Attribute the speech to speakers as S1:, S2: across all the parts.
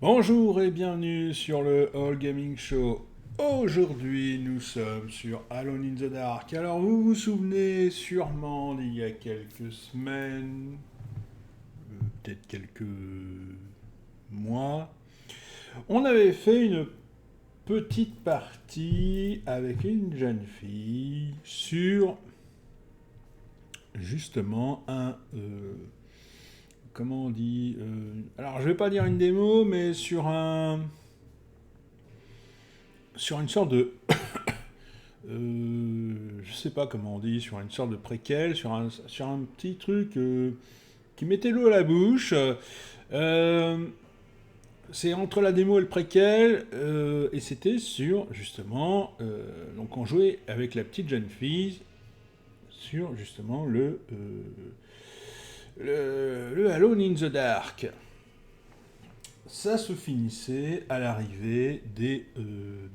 S1: Bonjour et bienvenue sur le All Gaming Show. Aujourd'hui, nous sommes sur Alone in the Dark. Alors, vous vous souvenez sûrement d'il y a quelques semaines, peut-être quelques mois, on avait fait une petite partie avec une jeune fille sur justement comment on dit, alors je vais pas dire une démo, mais sur une sorte de je sais pas comment on dit, sur une sorte de préquel, sur un petit truc qui mettait l'eau à la bouche. Euh, c'est entre la démo et le préquel, et c'était sur justement, donc on jouait avec la petite jeune fille sur justement le Alone in the Dark. Ça se finissait à l'arrivée des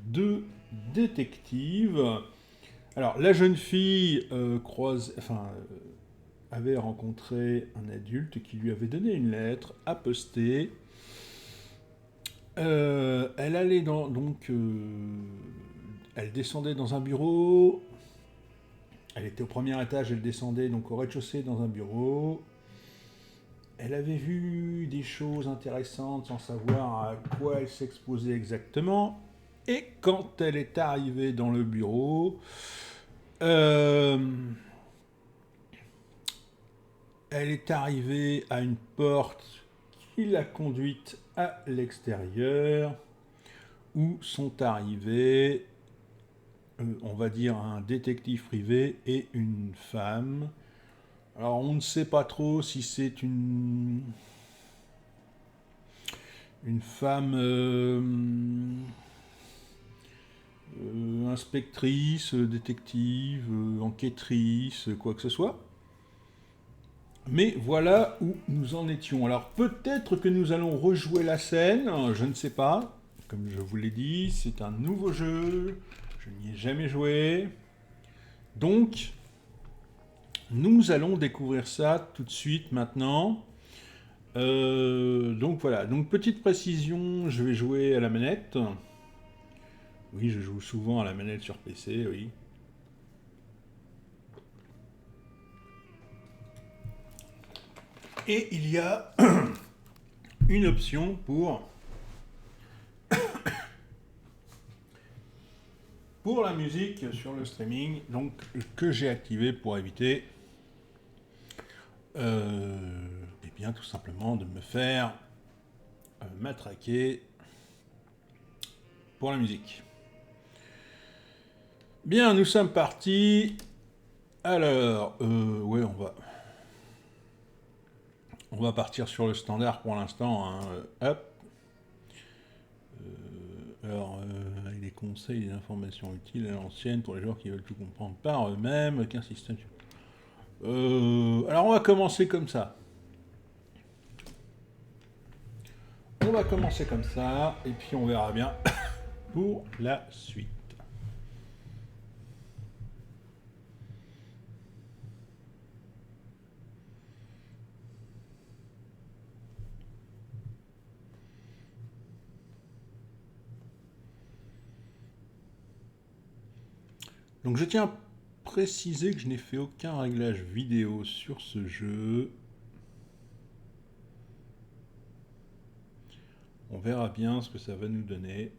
S1: deux détectives. Alors, la jeune fille avait rencontré un adulte qui lui avait donné une lettre à poster. Elle allait elle descendait dans un bureau. Elle était au premier étage, elle descendait donc au rez-de-chaussée dans un bureau. Elle avait vu des choses intéressantes sans savoir à quoi elle s'exposait exactement. Et quand elle est arrivée dans le bureau, euh, elle est arrivée à une porte qui l'a conduite à l'extérieur, où sont arrivés, on va dire, un détective privé et une femme. Alors on ne sait pas trop si c'est une femme inspectrice, détective, enquêtrice, quoi que ce soit. Mais voilà où nous en étions. Alors peut-être que nous allons rejouer la scène, je ne sais pas. Comme je vous l'ai dit, c'est un nouveau jeu, je n'y ai jamais joué. Donc, nous allons découvrir ça tout de suite maintenant. Donc voilà, donc petite précision, je vais jouer à la manette. Oui, je joue souvent à la manette sur PC, oui. Et il y a une option pour la musique sur le streaming, donc que j'ai activé pour éviter, et bien tout simplement de me faire matraquer pour la musique. Bien, nous sommes partis. Alors, ouais, on va partir sur le standard pour l'instant. Hein. Hop. Avec des conseils et des informations utiles à l'ancienne pour les joueurs qui veulent tout comprendre par eux-mêmes, qu'un système. Alors on va commencer comme ça. On va commencer comme ça, et puis on verra bien pour la suite. Donc je tiens à préciser que je n'ai fait aucun réglage vidéo sur ce jeu. On verra bien ce que ça va nous donner.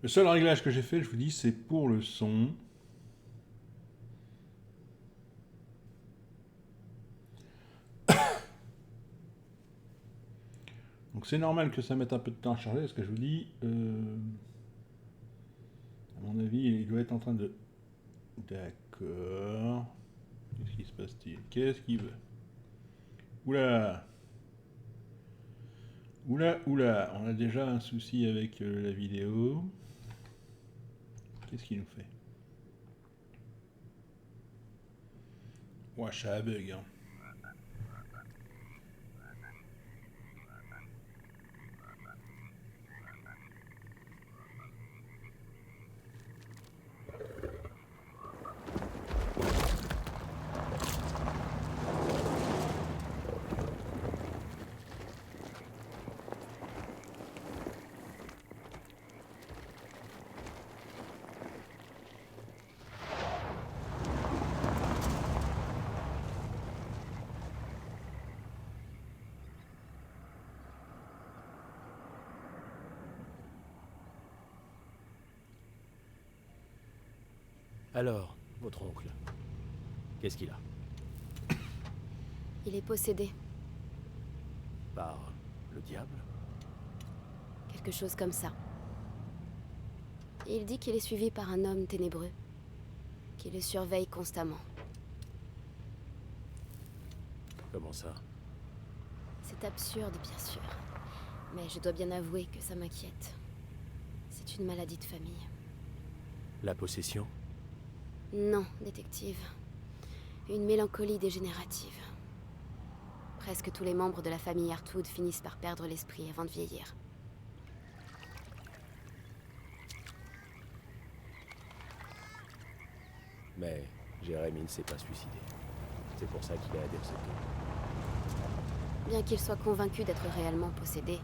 S1: Le seul réglage que j'ai fait, je vous dis, c'est pour le son. Donc c'est normal que ça mette un peu de temps à charger, parce que je vous dis, à mon avis, il doit être en train de... D'accord. Qu'est-ce qui se passe-t-il? Qu'est-ce qu'il veut? Oula! Oula, oula, on a déjà un souci avec la vidéo. Qu'est-ce qu'il nous fait? Ouah, ça bug. Hein.
S2: Alors, votre oncle, qu'est-ce qu'il a?
S3: Il est possédé.
S2: Par le diable?
S3: Quelque chose comme ça. Il dit qu'il est suivi par un homme ténébreux, qui le surveille constamment.
S2: Comment ça?
S3: C'est absurde, bien sûr. Mais je dois bien avouer que ça m'inquiète. C'est une maladie de famille.
S2: La possession?
S3: Non, détective. Une mélancolie dégénérative. Presque tous les membres de la famille Hartwood finissent par perdre l'esprit avant de vieillir.
S2: Mais Jérémy ne s'est pas suicidé. C'est pour ça qu'il a aidé cette
S3: Bien qu'il soit convaincu d'être réellement possédé,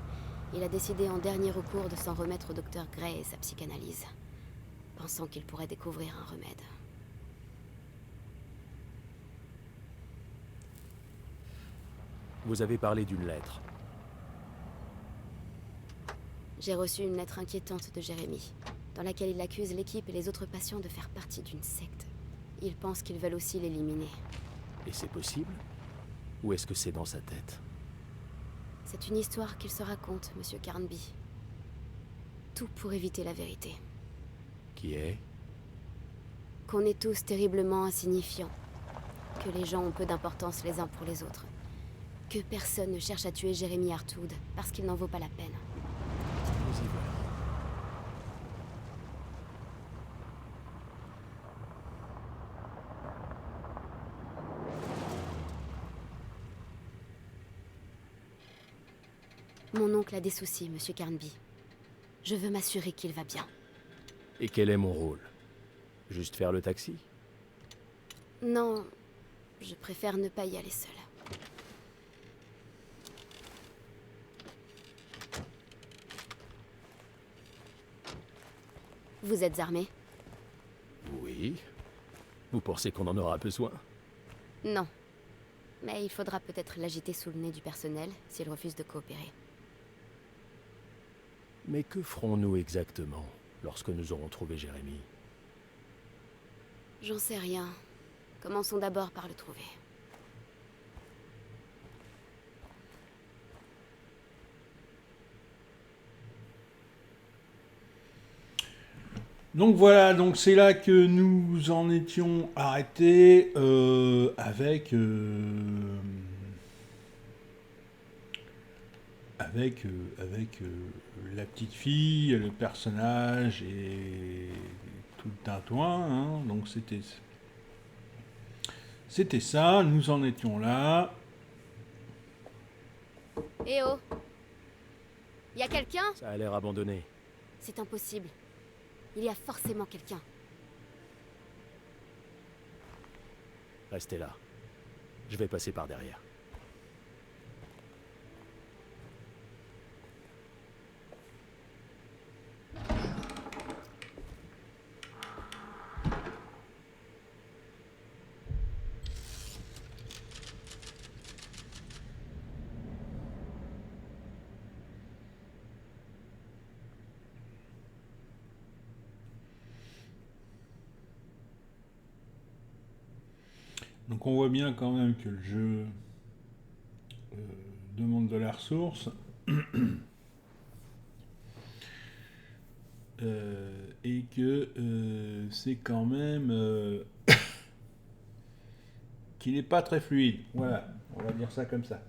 S3: il a décidé en dernier recours de s'en remettre au docteur Gray et sa psychanalyse, pensant qu'il pourrait découvrir un remède.
S2: Vous avez parlé d'une lettre.
S3: J'ai reçu une lettre inquiétante de Jérémy, dans laquelle il accuse l'équipe et les autres patients de faire partie d'une secte. Il pense qu'ils veulent aussi l'éliminer.
S2: Et c'est possible? Ou est-ce que c'est dans sa tête?
S3: C'est une histoire qu'il se raconte, Monsieur Carnby. Tout pour éviter la vérité.
S2: Qui est?
S3: Qu'on est tous terriblement insignifiants. Que les gens ont peu d'importance les uns pour les autres. Que personne ne cherche à tuer Jérémy Hartwood parce qu'il n'en vaut pas la peine.
S2: Nous y voilà.
S3: Mon oncle a des soucis, Monsieur Carnby. Je veux m'assurer qu'il va bien.
S2: Et quel est mon rôle? Juste faire le taxi?
S3: Non, je préfère ne pas y aller seule. Vous êtes armé?
S2: Oui. Vous pensez qu'on en aura besoin?
S3: Non. Mais il faudra peut-être l'agiter sous le nez du personnel s'il refuse de coopérer.
S2: Mais que ferons-nous exactement lorsque nous aurons trouvé Jérémy?
S3: J'en sais rien. Commençons d'abord par le trouver.
S1: Donc voilà, donc c'est là que nous en étions arrêtés avec la petite fille, le personnage et tout le tintouin, hein. Donc c'était ça, nous en étions là.
S3: Eh oh! Y a quelqu'un?
S2: Ça a l'air abandonné.
S3: C'est impossible. Il y a forcément quelqu'un.
S2: Restez là. Je vais passer par derrière.
S1: Donc on voit bien quand même que le jeu demande de la ressource. Et que c'est quand même qu'il n'est pas très fluide. Voilà, on va dire ça comme ça.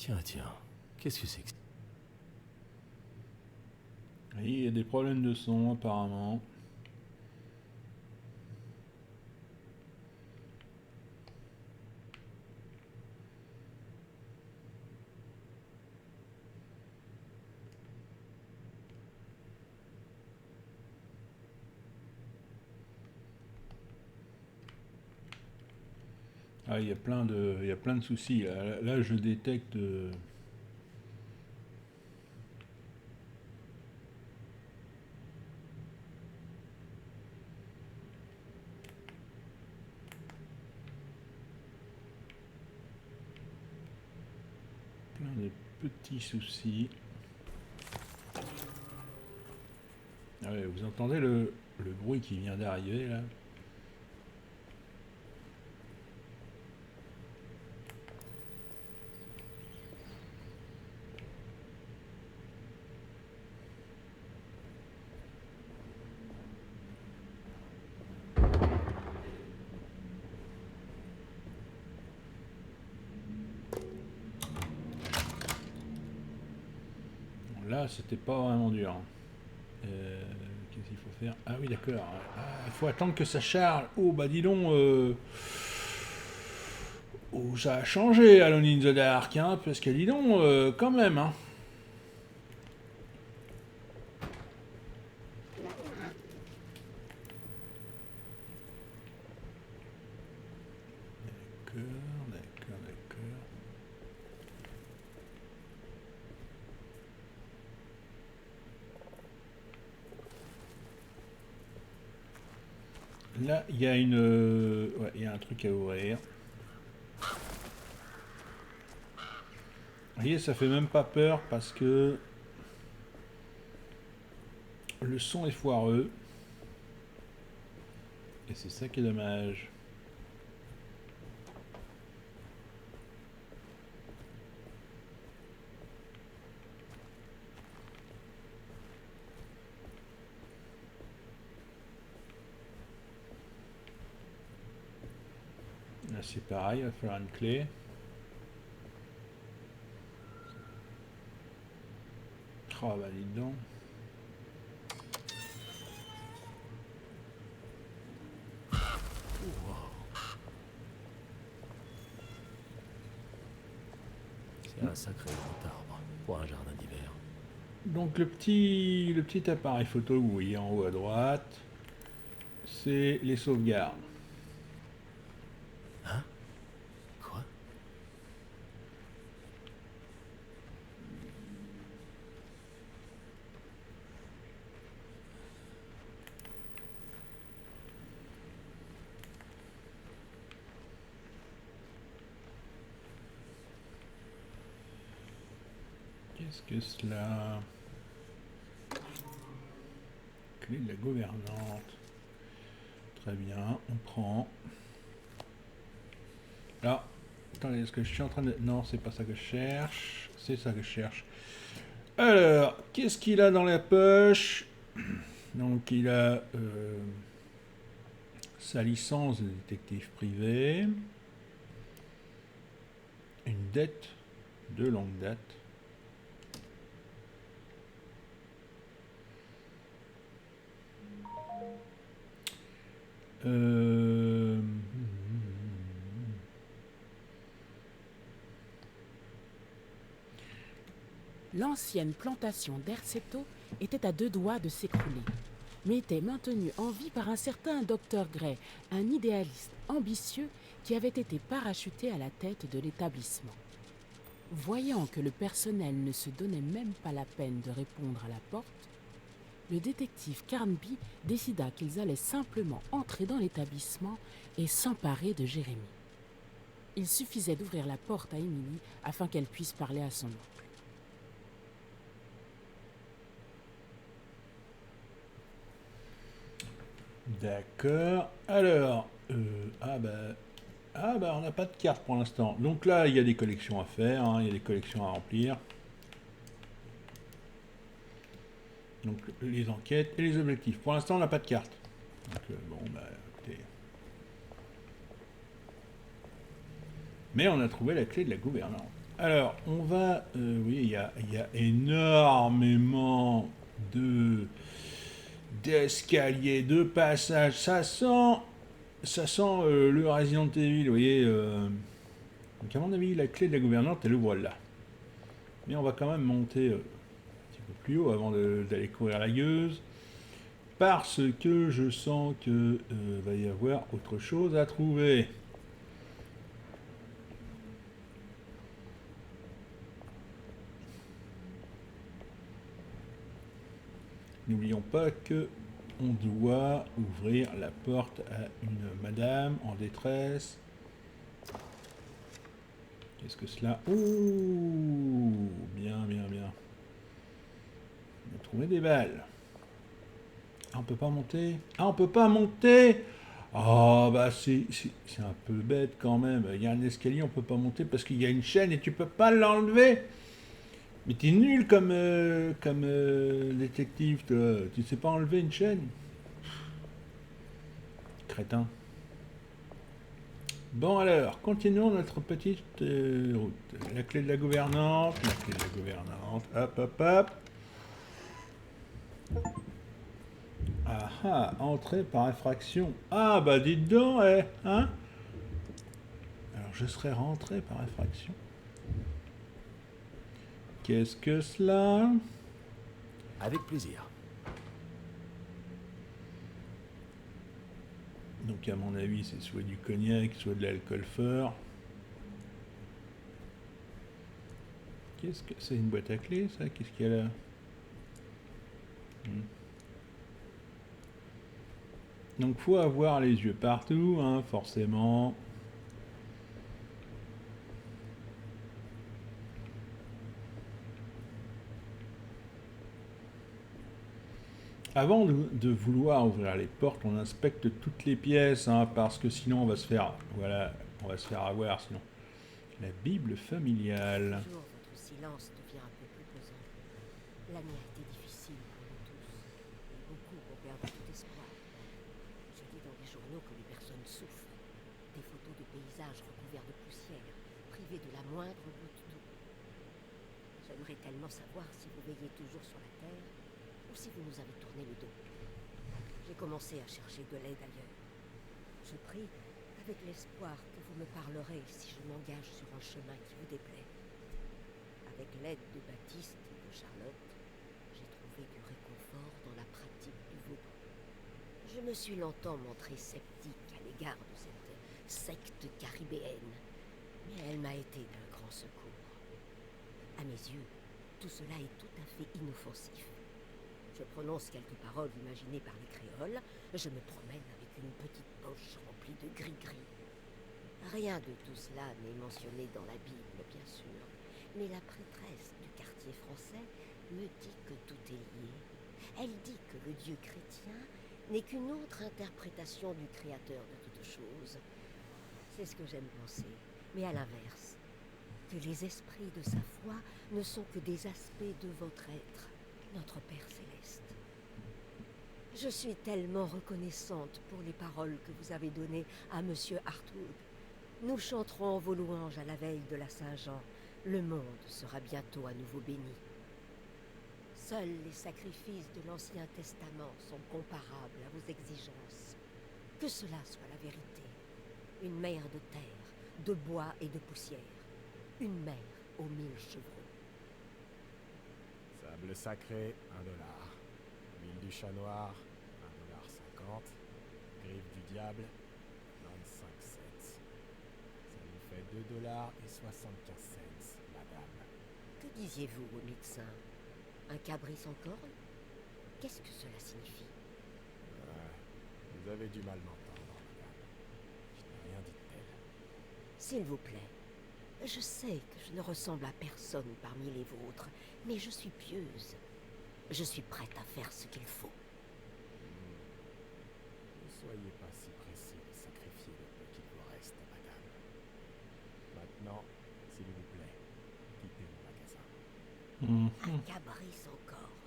S2: Tiens, qu'est-ce que c'est que ça?
S1: Oui, il y a des problèmes de son apparemment. Ah, il y a plein de soucis. Là, je détecte. Plein de petits soucis. Ah ouais, vous entendez le bruit qui vient d'arriver là? Là, c'était pas vraiment dur. Qu'est-ce qu'il faut faire? Ah oui, d'accord. Ah, il faut attendre que ça charge. Oh, bah dis donc. Oh, ça a changé Alone in the Dark, hein, parce que dis donc, quand même, hein. D'accord. Là, il y a ouais, il y a un truc à ouvrir. Vous voyez, ça fait même pas peur parce que le son est foireux. Et c'est ça qui est dommage. Là, c'est pareil, il va falloir une clé. Oh, bah dis donc.
S2: C'est un sacré grand arbre pour un jardin d'hiver.
S1: Donc le petit appareil photo que vous voyez en haut à droite, c'est les sauvegardes.
S2: Hein? Quoi?
S1: Qu'est-ce que cela? Clé de la gouvernante. Très bien, on prend. Là, attendez, est-ce que je suis en train de... Non, c'est pas ça que je cherche. C'est ça que je cherche. Alors, qu'est-ce qu'il a dans la poche? Donc, il a sa licence de détective privé. Une dette de longue date.
S4: L'ancienne plantation d'Erceto était à 2 doigts de s'écrouler, mais était maintenue en vie par un certain Dr. Gray, un idéaliste ambitieux qui avait été parachuté à la tête de l'établissement. Voyant que le personnel ne se donnait même pas la peine de répondre à la porte, le détective Carnby décida qu'ils allaient simplement entrer dans l'établissement et s'emparer de Jérémie. Il suffisait d'ouvrir la porte à Emily afin qu'elle puisse parler à son oncle.
S1: D'accord. Alors, on n'a pas de carte pour l'instant. Donc là, il y a des collections à faire, hein, il y a des collections à remplir. Donc les enquêtes et les objectifs. Pour l'instant, on n'a pas de carte. Donc écoutez. Mais on a trouvé la clé de la gouvernante. Alors, on va... oui, il y a énormément de d'escaliers, de passages. Ça sent le Resident Evil, vous voyez. Donc, à mon avis, la clé de la gouvernante, elle ouvre là. Mais on va quand même monter un petit peu plus haut avant d'aller courir la gueuse. Parce que je sens que va y avoir autre chose à trouver. N'oublions pas que on doit ouvrir la porte à une madame en détresse. Qu'est-ce que cela? Ouh, bien, bien, bien. On a trouvé des balles. Ah, on peut pas monter. Ah, on peut pas monter. Oh, bah c'est un peu bête quand même. Il y a un escalier, on peut pas monter parce qu'il y a une chaîne et tu peux pas l'enlever. Mais t'es nul comme détective, toi. Tu sais pas enlever une chaîne. Crétin. Bon alors, continuons notre petite route. La clé de la gouvernante, la clé de la gouvernante. Hop, hop, hop. Ah ah, entrée par effraction. Ah bah dites donc, hein? Alors je serais rentré par effraction. Qu'est-ce que cela?
S2: Avec plaisir.
S1: Donc à mon avis c'est soit du cognac, soit de l'alcool fort. Qu'est-ce que c'est, une boîte à clés ça? Qu'est-ce qu'il y a là? Donc faut avoir les yeux partout, hein, forcément. Avant de vouloir ouvrir les portes, on inspecte toutes les pièces, hein, parce que sinon on va se faire, voilà, on va se faire avoir sinon. La Bible familiale.
S5: Toujours, votre silence devient un peu plus pesant. L'année a été difficile pour nous tous. Et beaucoup ont perdu tout espoir. Je lis dans les journaux que les personnes souffrent. Des photos de paysages recouverts de poussière, privés de la moindre goutte d'eau. J'aimerais tellement savoir si vous veillez toujours sur la terre ou si vous nous avez tourné le dos. J'ai commencé à chercher de l'aide ailleurs. Je prie avec l'espoir que vous me parlerez si je m'engage sur un chemin qui vous déplaît. Avec l'aide de Baptiste et de Charlotte, j'ai trouvé du réconfort dans la pratique du vaudou. Je me suis longtemps montré sceptique à l'égard de cette secte caribéenne, mais elle m'a été d'un grand secours. À mes yeux, tout cela est tout à fait inoffensif. Je prononce quelques paroles imaginées par les créoles, je me promène avec une petite poche remplie de gris-gris. Rien de tout cela n'est mentionné dans la Bible, bien sûr, mais la prêtresse du quartier français me dit que tout est lié. Elle dit que le Dieu chrétien n'est qu'une autre interprétation du Créateur de toutes choses. C'est ce que j'aime penser, mais à l'inverse, que les esprits de sa foi ne sont que des aspects de votre être, notre Père Céleste. Je suis tellement reconnaissante pour les paroles que vous avez données à Monsieur Hartwood. Nous chanterons vos louanges à la veille de la Saint-Jean. Le monde sera bientôt à nouveau béni. Seuls les sacrifices de l'Ancien Testament sont comparables à vos exigences. Que cela soit la vérité. Une mer de terre, de bois et de poussière. Une mer aux 1000 chevreaux.
S6: Sable sacré, $1. Huile du chat noir, $1,50. Griffe du diable, 95 cents. Ça nous fait $2,75, madame.
S5: Que disiez-vous au médecin? Un cabri sans corne? Qu'est-ce que cela signifie?
S6: Vous avez du mal m'entendre, madame. Je n'ai rien dit de tel.
S5: S'il vous plaît, je sais que je ne ressemble à personne parmi les vôtres, mais je suis pieuse. Je suis prête à faire ce qu'il faut.
S6: Ne soyez pas si pressée de sacrifier le peu qu'il vous reste, madame. Maintenant, s'il vous plaît, quittez mon magasin.
S5: Un cabri sans corne.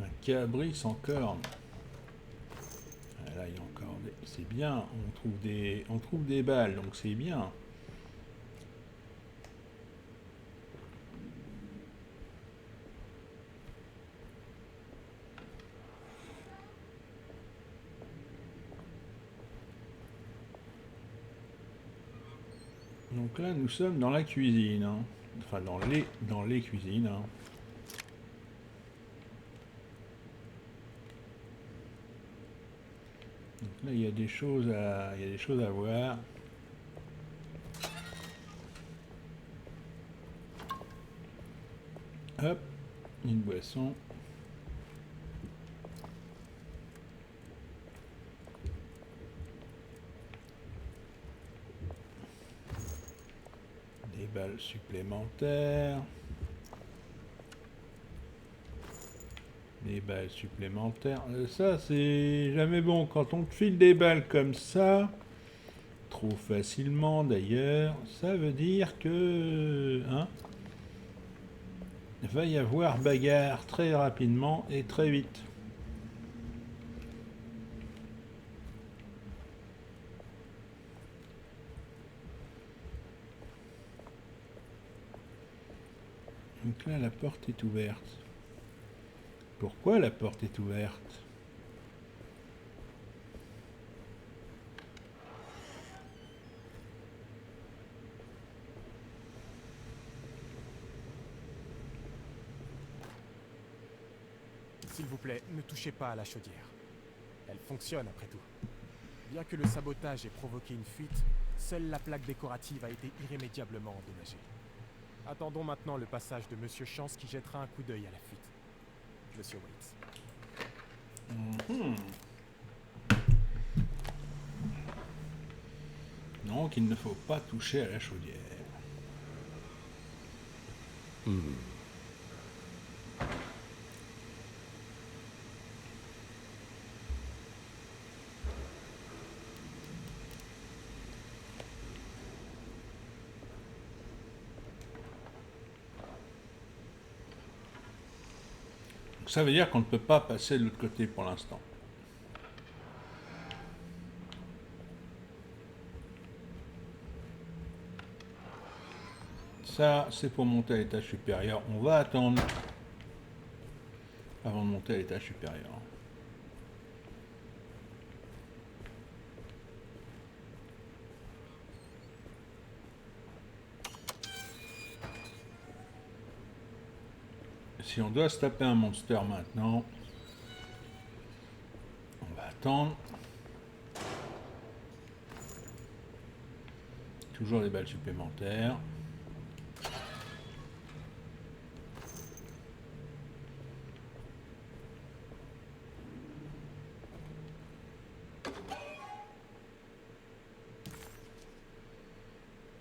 S1: Un cabri sans corne. Ah, là, il y a encore des... c'est bien, on trouve des balles, donc c'est bien. Donc là, nous sommes dans la cuisine, hein. Enfin dans les cuisines, hein. Donc là, il y a des choses à voir. Hop, une boisson. Des balles supplémentaires. Des balles supplémentaires. Ça, c'est jamais bon. Quand on te file des balles comme ça, trop facilement d'ailleurs, ça veut dire que... Hein, il va y avoir bagarre très rapidement et très vite. Donc là, la porte est ouverte. Pourquoi la porte est ouverte?
S6: S'il vous plaît, ne touchez pas à la chaudière. Elle fonctionne après tout. Bien que le sabotage ait provoqué une fuite, seule la plaque décorative a été irrémédiablement endommagée. Attendons maintenant le passage de Monsieur Chance qui jettera un coup d'œil à la fuite. Monsieur Waits.
S1: Donc, il ne faut pas toucher à la chaudière. Donc, ça veut dire qu'on ne peut pas passer de l'autre côté pour l'instant. Ça, c'est pour monter à l'étage supérieur. On va attendre avant de monter à l'étage supérieur. Si on doit se taper un monster maintenant, on va attendre. Toujours des balles supplémentaires.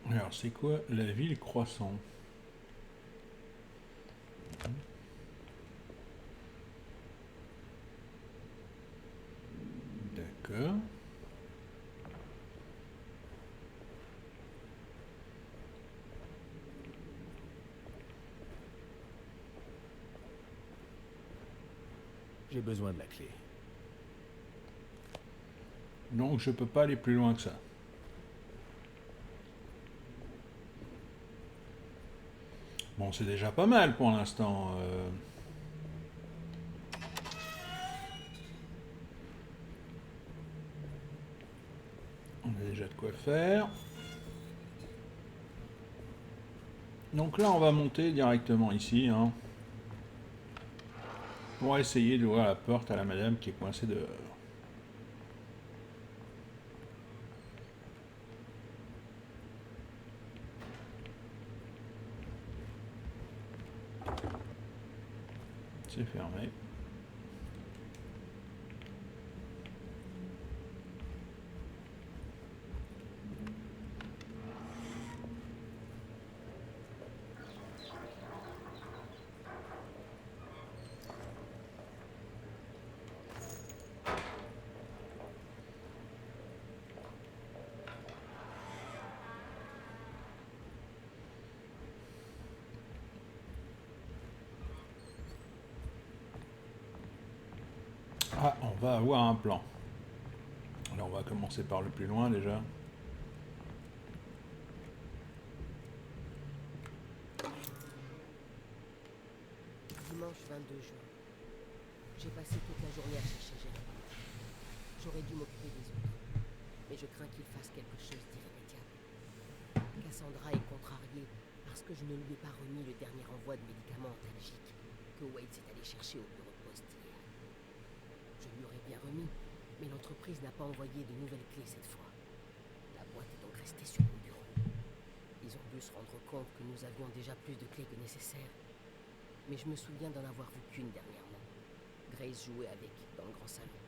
S1: Alors, c'est quoi la ville croissant? D'accord.
S2: J'ai besoin de la clé.
S1: Donc, je peux pas aller plus loin que ça. Bon, c'est déjà pas mal pour l'instant. On a déjà de quoi faire. Donc là, on va monter directement ici, hein, pour essayer d'ouvrir la porte à la madame qui est coincée dehors. C'est fermé. Ah, on va avoir un plan. Alors on va commencer par le plus loin déjà.
S5: Dimanche 22 juin. J'ai passé toute la journée à chercher Jérémy. J'aurais dû m'occuper des autres, mais je crains qu'il fasse quelque chose d'irrémédiable. Cassandra est contrariée parce que je ne lui ai pas remis le dernier envoi de médicaments antalgiques que Wade s'est allé chercher au bureau de poste hier. Je lui aurais bien remis, mais l'entreprise n'a pas envoyé de nouvelles clés cette fois. La boîte est donc restée sur mon bureau. Ils ont dû se rendre compte que nous avions déjà plus de clés que nécessaire. Mais je me souviens d'en avoir vu qu'une dernièrement. Grace jouait avec dans le grand salon.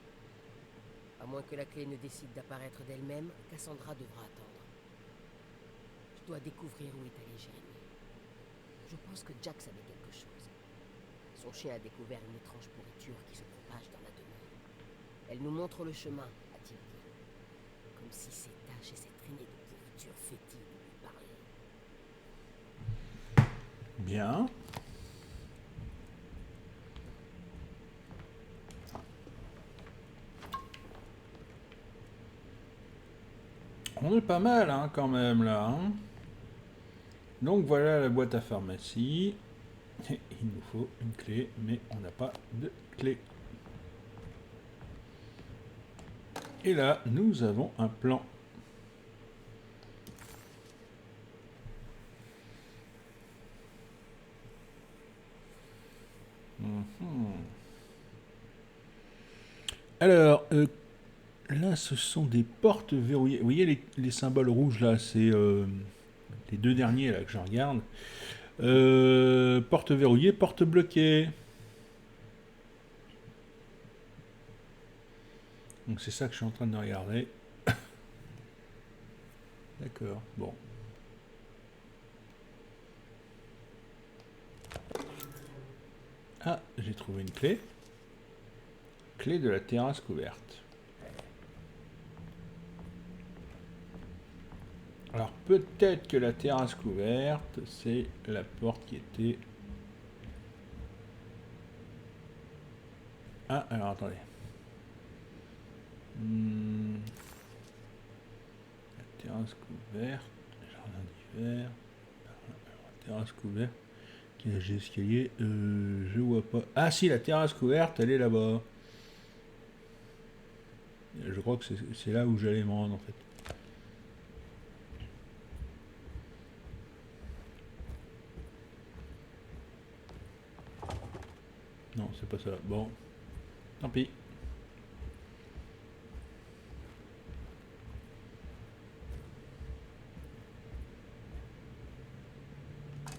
S5: À moins que la clé ne décide d'apparaître d'elle-même, Cassandra devra attendre. Je dois découvrir où est allé Jérémy. Je pense que Jack savait quelque chose. Son chien a découvert une étrange pourriture qui se propage dans la demeure. Elle nous montre le chemin, a-t-il dit. Comme si ces taches et ces traînées de pourriture fétides lui parlaient.
S1: Bien. On est pas mal, hein, quand même, là. Hein. Donc voilà la boîte à pharmacie. Et il nous faut une clé, mais on n'a pas de clé. Et là, nous avons un plan. Alors, là, ce sont des portes verrouillées. Vous voyez les symboles rouges, là, c'est les deux derniers là, que je regarde. Porte verrouillée, porte bloquée. Donc c'est ça que je suis en train de regarder. D'accord, bon. Ah, j'ai trouvé une clé. Clé de la terrasse couverte. Alors peut-être que la terrasse couverte, c'est la porte qui était... Ah, alors attendez. La terrasse couverte, jardin d'hiver, terrasse couverte, cage d'escalier, je vois pas. Ah si, la terrasse couverte, elle est là-bas. Je crois que c'est là où j'allais me rendre en fait. Non, c'est pas ça. Bon, tant pis.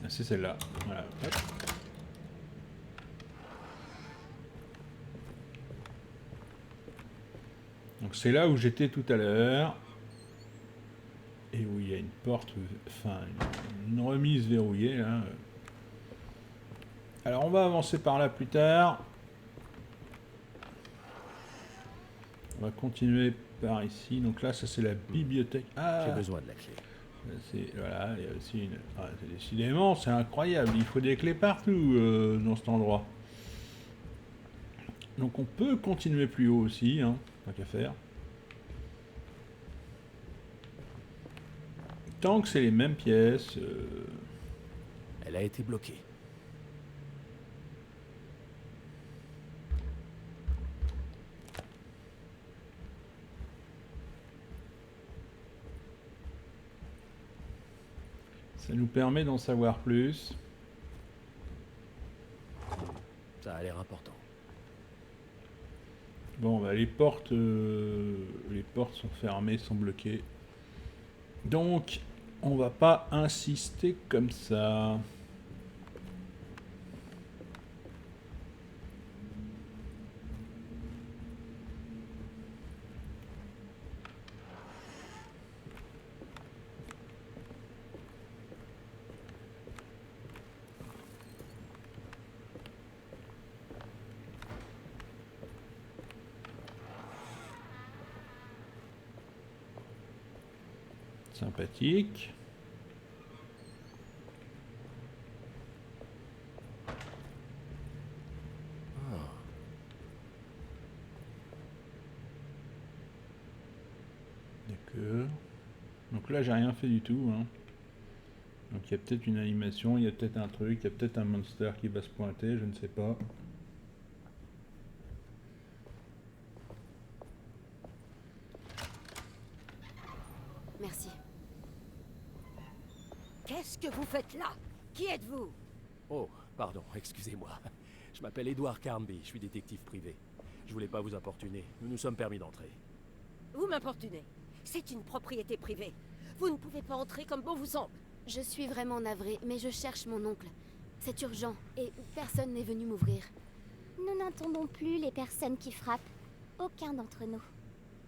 S1: C'est celle-là. Voilà. Hop. Donc c'est là où j'étais tout à l'heure. Et où il y a une porte, enfin une remise verrouillée là. Alors on va avancer par là plus tard. On va continuer par ici. Donc là, ça c'est la bibliothèque. Ah,
S2: J'ai besoin de la clé.
S1: voilà, il y a aussi une... Ah, décidément, c'est incroyable. Il faut des clés partout dans cet endroit. Donc on peut continuer plus haut aussi, hein, tant qu'à faire. Tant que c'est les mêmes pièces.
S2: Elle a été bloquée.
S1: Ça nous permet d'en savoir plus.
S2: Ça a l'air important.
S1: Bon, bah, les portes sont fermées, sont bloquées. Donc, on va pas insister comme ça. Sympathique. D'accord. Donc là, j'ai rien fait du tout, hein. Donc il y a peut-être une animation, il y a peut-être un truc, il y a peut-être un monster qui va se pointer, je ne sais pas.
S3: Merci.
S5: Qu'est-ce que vous faites là? Qui êtes-vous?
S2: Oh, pardon, excusez-moi. Je m'appelle Edward Carnby, je suis détective privé. Je voulais pas vous importuner, nous nous sommes permis d'entrer.
S5: Vous m'importunez. C'est une propriété privée. Vous ne pouvez pas entrer comme bon vous semble.
S3: Je suis vraiment navrée, mais je cherche mon oncle. C'est urgent, et personne n'est venu m'ouvrir.
S7: Nous n'entendons plus les personnes qui frappent. Aucun d'entre nous.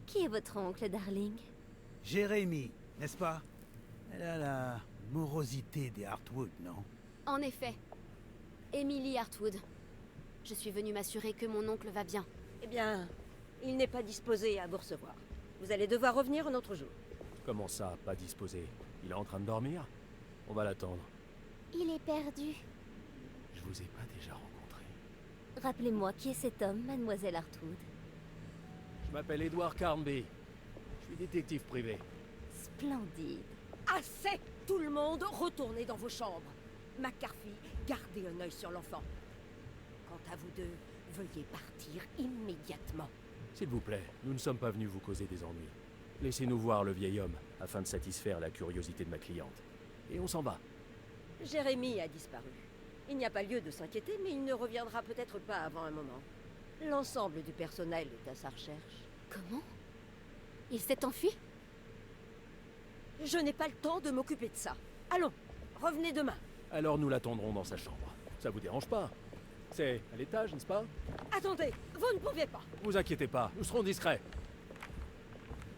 S7: Qui est votre oncle, darling?
S8: Jérémy, n'est-ce pas? Elle a la morosité des Hartwood, non?
S3: En effet. Emily Hartwood. Je suis venue m'assurer que mon oncle va bien.
S5: Eh bien, il n'est pas disposé à vous recevoir. Vous allez devoir revenir un autre jour.
S2: Comment ça, pas disposé? Il est en train de dormir? On va l'attendre.
S7: Il est perdu.
S2: Je vous ai pas déjà rencontré.
S7: Rappelez-moi qui est cet homme, mademoiselle Hartwood.
S2: Je m'appelle Edward Carnby. Je suis détective privé.
S7: Splendide.
S5: Assez! Tout le monde, retournez dans vos chambres. McCarthy, gardez un œil sur l'enfant. Quant à vous deux, veuillez partir immédiatement.
S2: S'il vous plaît, nous ne sommes pas venus vous causer des ennuis. Laissez-nous voir le vieil homme, afin de satisfaire la curiosité de ma cliente. Et on s'en va.
S5: Jérémy a disparu. Il n'y a pas lieu de s'inquiéter, mais il ne reviendra peut-être pas avant un moment. L'ensemble du personnel est à sa recherche.
S3: Comment? Il s'est enfui?
S5: Je n'ai pas le temps de m'occuper de ça. Allons, revenez demain.
S2: Alors nous l'attendrons dans sa chambre. Ça vous dérange pas? C'est à l'étage, n'est-ce pas?
S5: Attendez, vous ne pouvez pas.
S2: Vous inquiétez pas, nous serons discrets.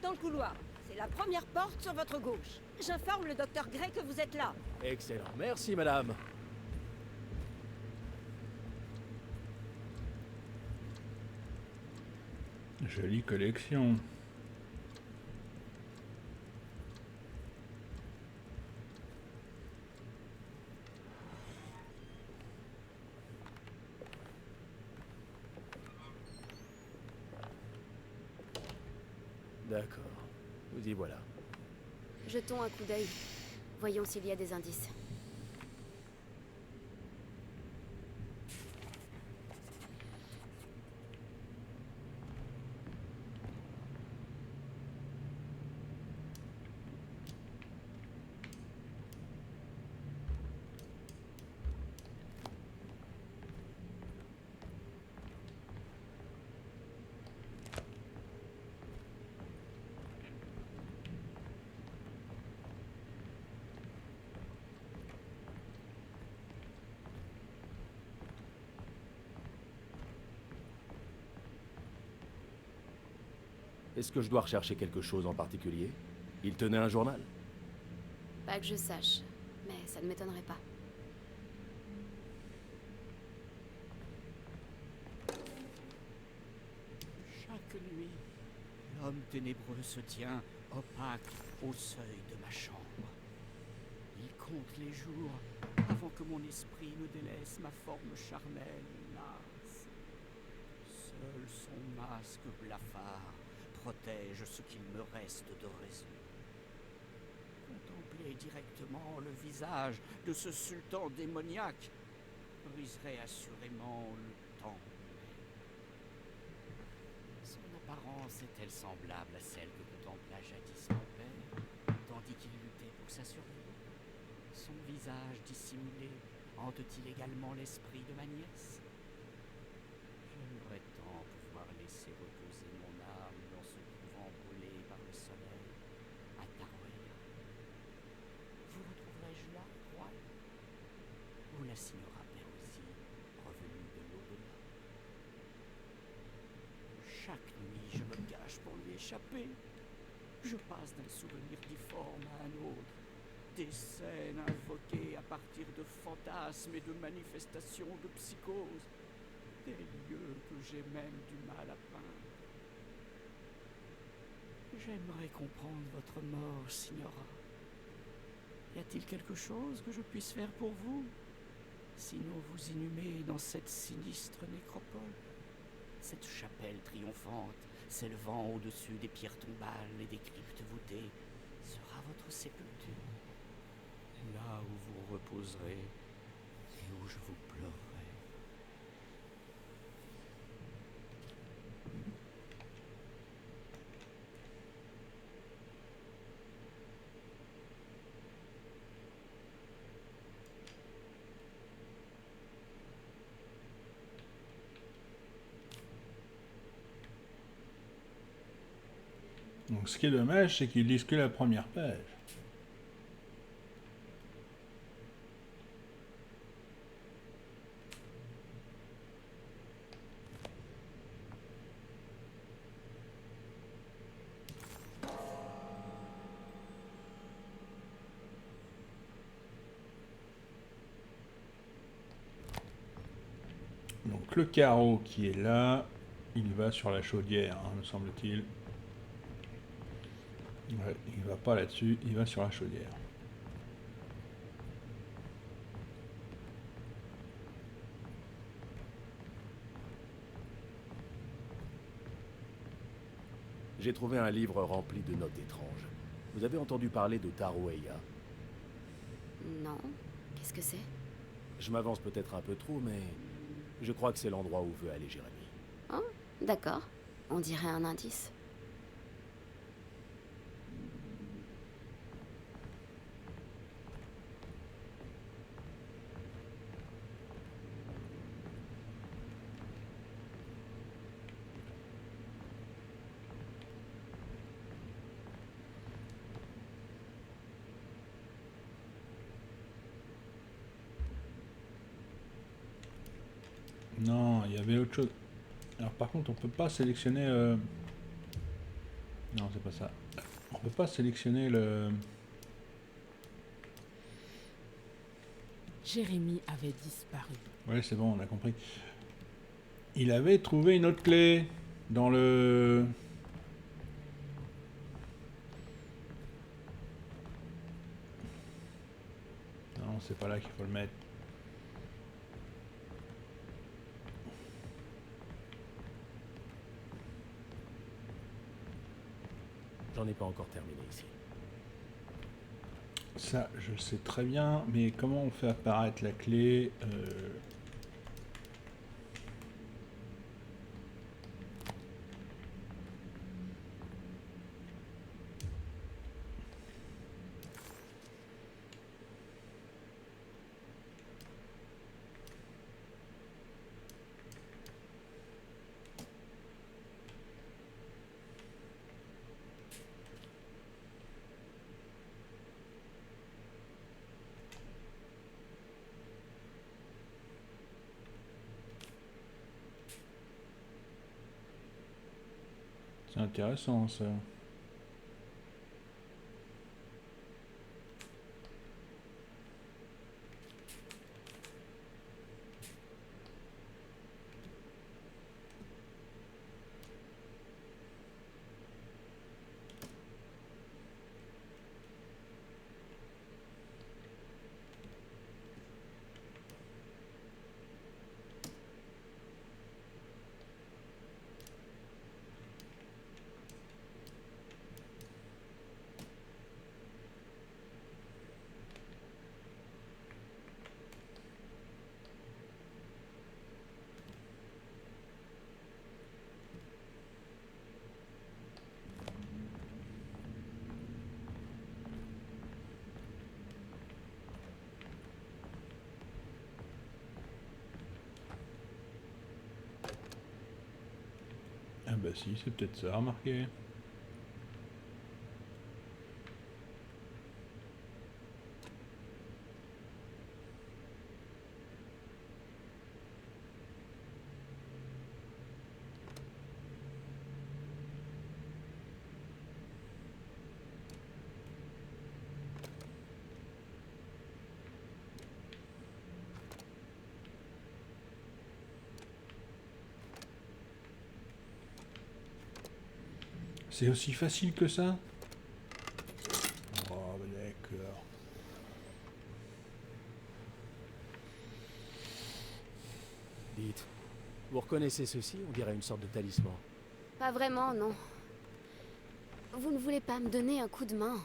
S5: Dans le couloir, c'est la première porte sur votre gauche. J'informe le docteur Gray que vous êtes là.
S2: Excellent, merci madame.
S1: Jolie collection.
S2: D'accord, nous y voilà.
S3: Jetons un coup d'œil. Voyons s'il y a des indices.
S2: Est-ce que je dois rechercher quelque chose en particulier? Il tenait un journal?
S3: Pas que je sache, mais ça ne m'étonnerait pas.
S9: Chaque nuit, l'homme ténébreux se tient opaque au seuil de ma chambre. Il compte les jours avant que mon esprit ne délaisse ma forme charnelle lasse. Seul son masque blafard protège ce qu'il me reste de raison. Contempler directement le visage de ce sultan démoniaque briserait assurément le temps. Son apparence est-elle semblable à celle que contempla jadis mon père, tandis qu'il luttait pour sa survie? Son visage dissimulé hante-t-il également l'esprit de ma nièce? J'aimerais tant pouvoir laisser reposer mon âme dans ce couvent brûlé par le soleil, à Tarouella. Vous retrouverai-je là, roi? Ou la signora Peruzzi, revenue de l'au-delà? Chaque nuit, je me cache pour lui échapper. Je passe d'un souvenir difforme à un autre. Des scènes invoquées à partir de fantasmes et de manifestations de psychose. Des lieux que j'ai même du mal à peindre. J'aimerais comprendre votre mort, signora. Y a-t-il quelque chose que je puisse faire pour vous? Sinon vous inhumer dans cette sinistre nécropole, cette chapelle triomphante s'élevant au-dessus des pierres tombales et des cryptes voûtées, sera votre sépulture. Là où vous reposerez et où je vous pleurerai.
S1: Donc ce qui est dommage, c'est qu'ils lisent que la première page. Donc le carreau qui est là, il va sur la chaudière, hein, me semble-t-il. Ouais, il va pas là-dessus, il va sur la chaudière.
S2: J'ai trouvé un livre rempli de notes étranges. Vous avez entendu parler de Taroueya?
S3: Non. Qu'est-ce que c'est?
S2: Je m'avance peut-être un peu trop, mais je crois que c'est l'endroit où veut aller Jérémy.
S3: Oh, d'accord. On dirait un indice.
S1: Non, il y avait autre chose. Alors par contre, on peut pas sélectionner... Non, c'est pas ça. On peut pas sélectionner le...
S4: Jérémy avait disparu.
S1: Ouais, c'est bon, on a compris. Il avait trouvé une autre clé dans le... Non, c'est pas là qu'il faut le mettre.
S2: J'en ai pas encore terminé ici.
S1: Ça, je sais très bien, mais comment on fait apparaître la clé C'est intéressant, ça. Ah bah si, c'est peut-être ça, remarquez. C'est aussi facile que ça? Oh, bah d'accord.
S2: Dites, vous reconnaissez ceci? On dirait une sorte de talisman.
S3: Pas vraiment, non. Vous ne voulez pas me donner un coup de main?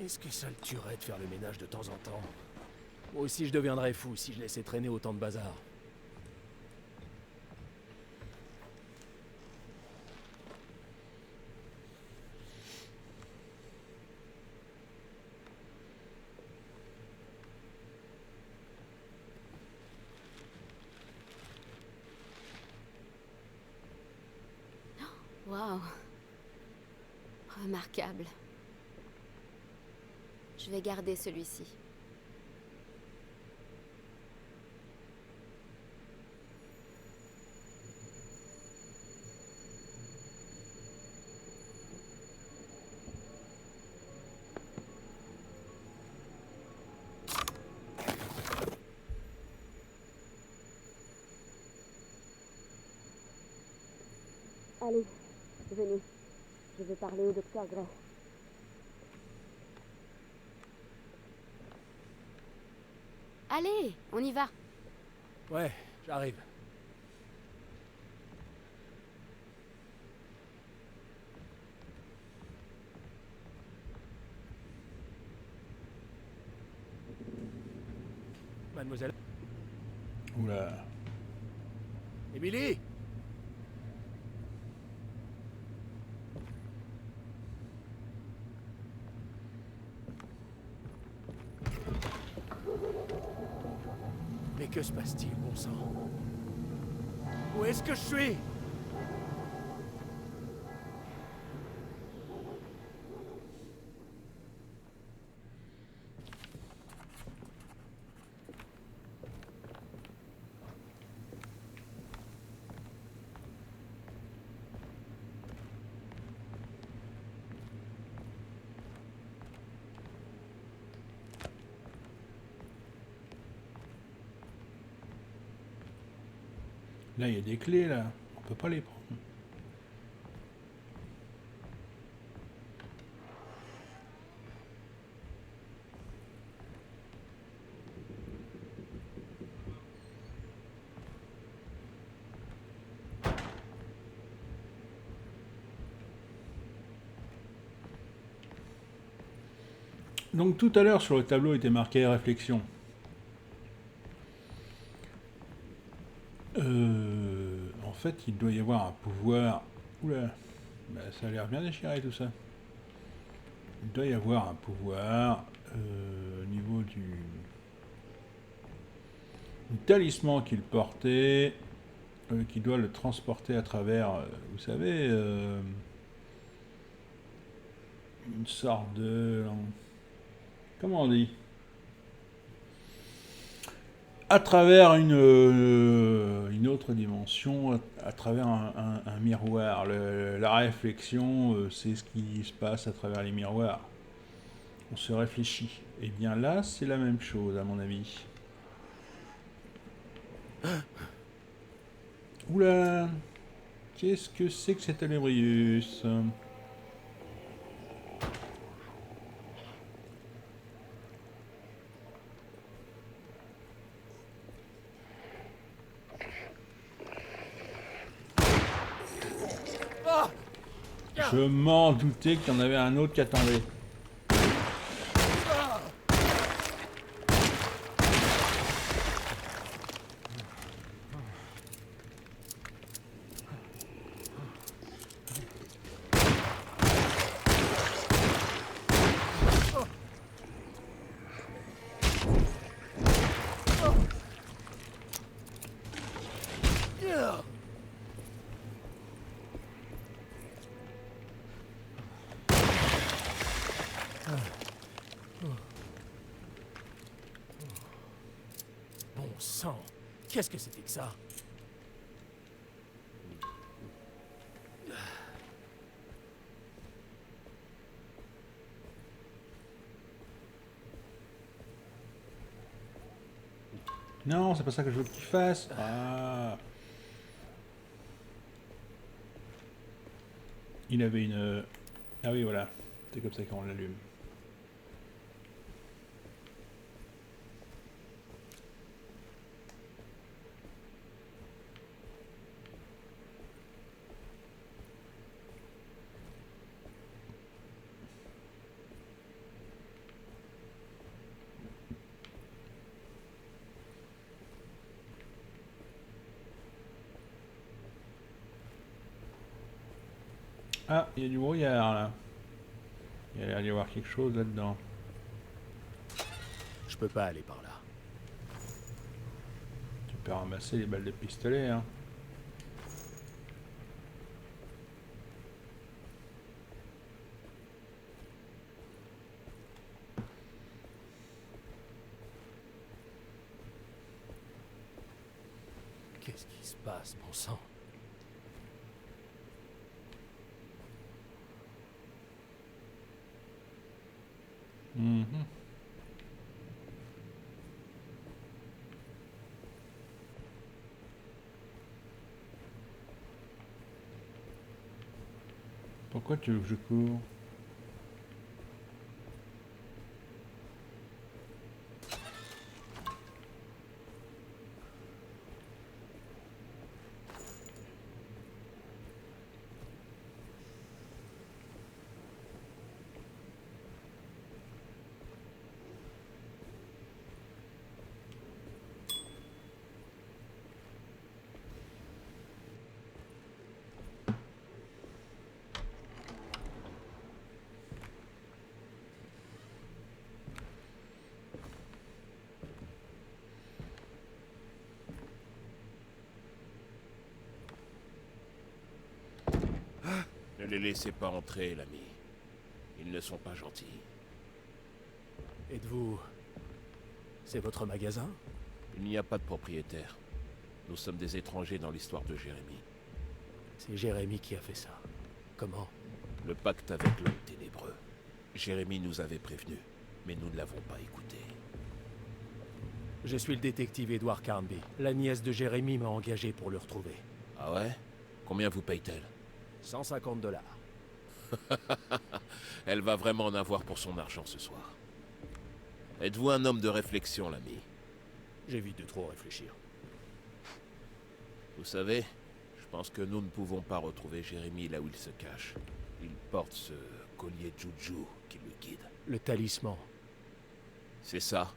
S2: Est-ce que ça le tuerait de faire le ménage de temps en temps? Moi aussi je deviendrais fou si je laissais traîner autant de bazar.
S3: Waouh. Remarquable. Je vais garder celui-ci. Allez, venez. Je veux parler au docteur Gray. Allez, on y va.
S2: Ouais, j'arrive. Mademoiselle
S1: Oula.
S2: Émilie. Mais que se passe-t-il, bon sang? Où est-ce que je suis?
S1: Là, il y a des clés, là. On peut pas les prendre. Donc tout à l'heure sur le tableau était marqué réflexion. En fait, il doit y avoir un pouvoir. Oula, bah, ça a l'air bien déchiré tout ça. Il doit y avoir un pouvoir au niveau du talisman qu'il portait, qui doit le transporter à travers, vous savez, une sorte de... Comment on dit? À travers une autre dimension, à travers un miroir. La réflexion, c'est ce qui se passe à travers les miroirs. On se réfléchit. Et bien là, c'est la même chose, à mon avis. Oula! Qu'est-ce que c'est que cet Alébrius? Je m'en doutais qu'il y en avait un autre qui attendait.
S2: Bon sang, qu'est-ce que c'était que ça?
S1: Non, c'est pas ça que je veux qu'il fasse. Ah. Il avait une... Ah oui, voilà. C'est comme ça qu'on l'allume. Ah, il y a du brouillard là. Il y a l'air d'y avoir quelque chose là-dedans.
S2: Je peux pas aller par là.
S1: Tu peux ramasser les balles de pistolet, hein.
S2: Qu'est-ce qui se passe, bon sang?
S1: Mhm. Pourquoi tu veux que je cours?
S10: Ne les laissez pas entrer, l'ami. Ils ne sont pas gentils.
S2: Êtes-vous... C'est votre magasin?
S10: Il n'y a pas de propriétaire. Nous sommes des étrangers dans l'histoire de Jérémie.
S2: C'est Jérémie qui a fait ça. Comment?
S10: Le pacte avec l'homme ténébreux. Jérémie nous avait prévenus, mais nous ne l'avons pas écouté.
S2: Je suis le détective Edward Carnby. La nièce de Jérémie m'a engagé pour le retrouver.
S10: Ah ouais? Combien vous paye-t-elle?
S2: 150 $.
S10: Elle va vraiment en avoir pour son argent ce soir. Êtes-vous un homme de réflexion, l'ami?
S2: J'évite de trop réfléchir.
S10: Vous savez, je pense que nous ne pouvons pas retrouver Jérémie là où il se cache. Il porte ce collier Juju qui le guide.
S2: Le talisman.
S10: C'est ça.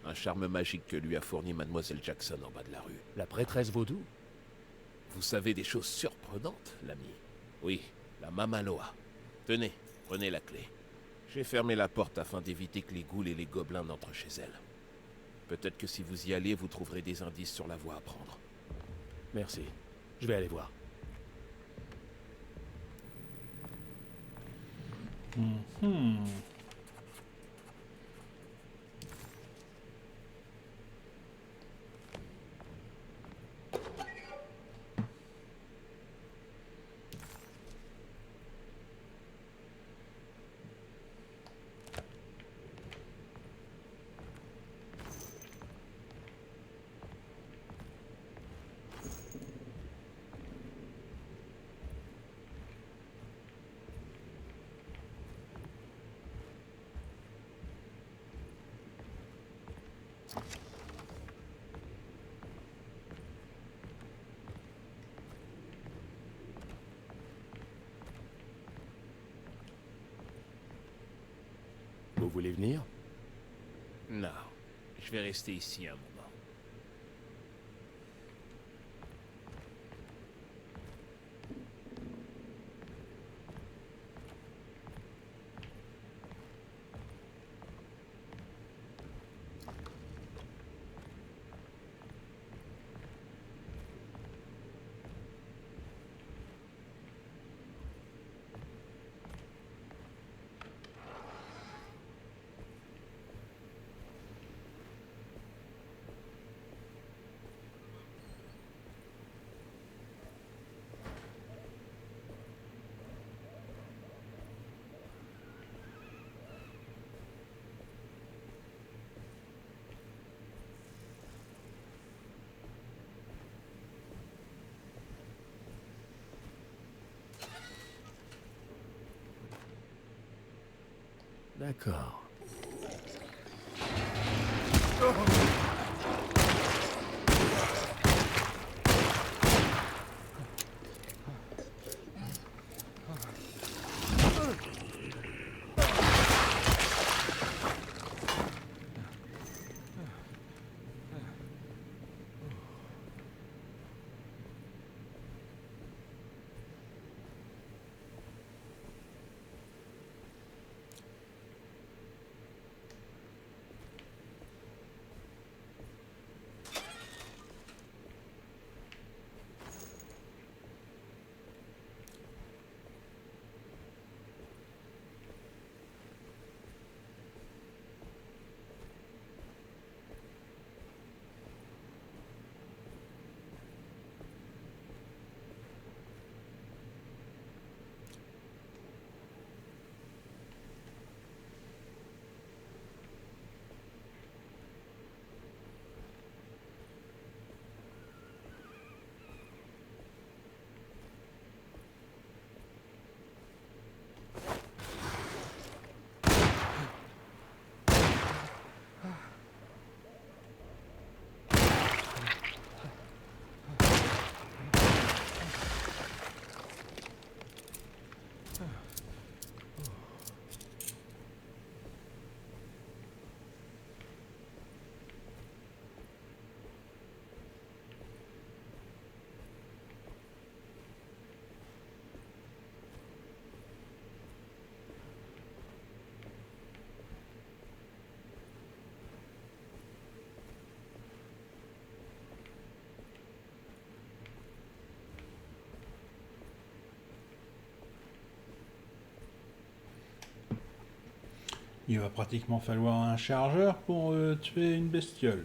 S10: Un charme magique que lui a fourni Mademoiselle Jackson en bas de la rue.
S2: La prêtresse vaudou?
S10: Vous savez des choses surprenantes, l'ami. Oui, la Mamaloa. Tenez, prenez la clé. J'ai fermé la porte afin d'éviter que les ghouls et les gobelins n'entrent chez elle. Peut-être que si vous y allez, vous trouverez des indices sur la voie à prendre.
S2: Merci. Je vais aller voir.
S1: Mhm.
S2: Vous voulez venir?
S10: Non, je vais rester ici un moment.
S2: D'accord.
S1: Il va pratiquement falloir un chargeur pour tuer une bestiole.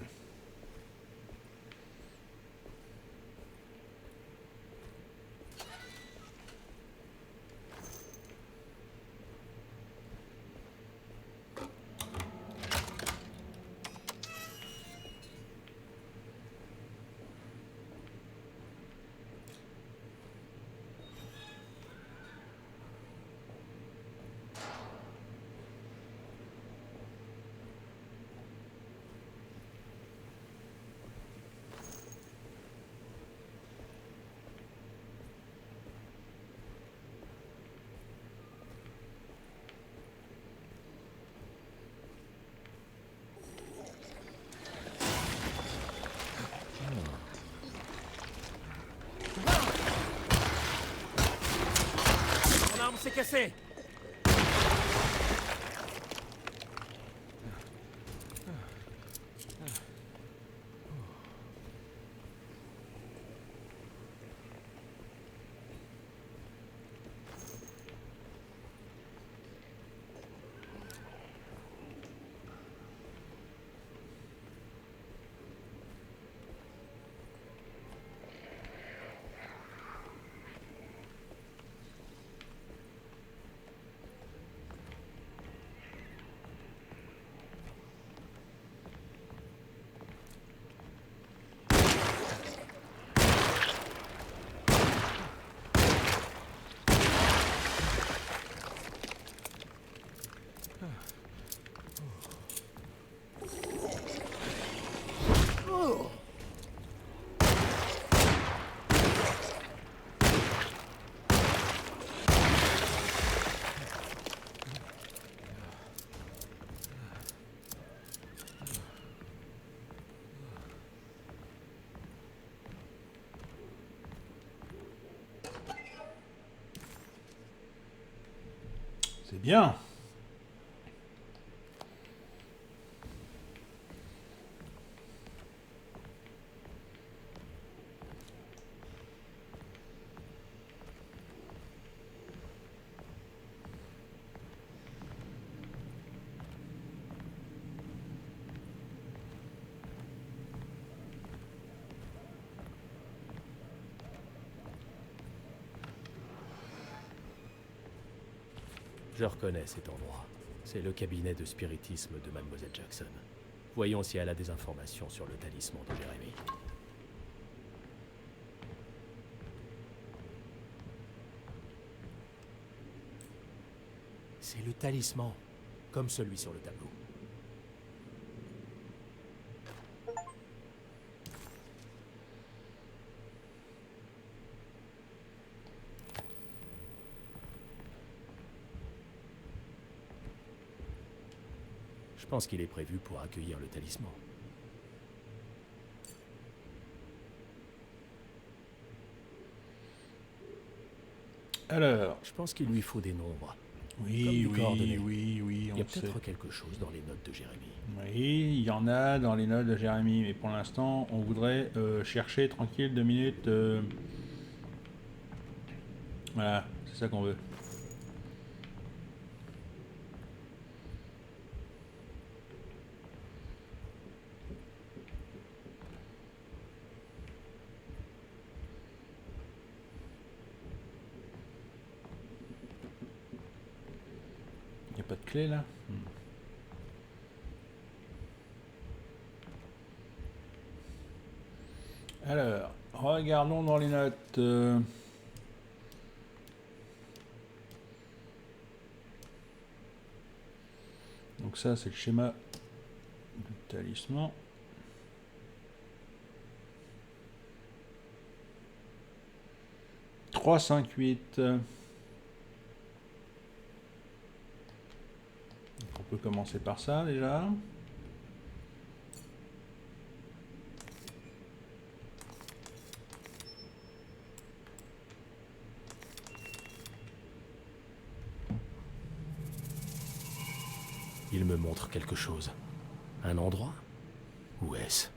S2: Mon arme s'est cassée.
S1: C'est bien.
S2: Je reconnais cet endroit. C'est le cabinet de spiritisme de Mademoiselle Jackson. Voyons si elle a des informations sur le talisman de Jérémie. C'est le talisman, comme celui sur le tableau. Je pense qu'il est prévu pour accueillir le talisman.
S1: Alors,
S2: Je pense qu'il lui faut des nombres.
S1: oui,
S2: Comme des coordonnées.
S1: oui,
S2: Il y a
S1: on sait.
S2: peut-être quelque chose dans les notes de Jérémie.
S1: Oui, il y en a dans les notes de Jérémie, mais pour l'instant, on voudrait chercher tranquille 2 minutes. Voilà, c'est ça qu'on veut. Il n'y a pas de clé là? Alors, regardons dans les notes. Donc ça, c'est le schéma du talisman. « 3, 5, 8. » On peut commencer par ça déjà.
S2: Il me montre quelque chose. Un endroit? Où est-ce?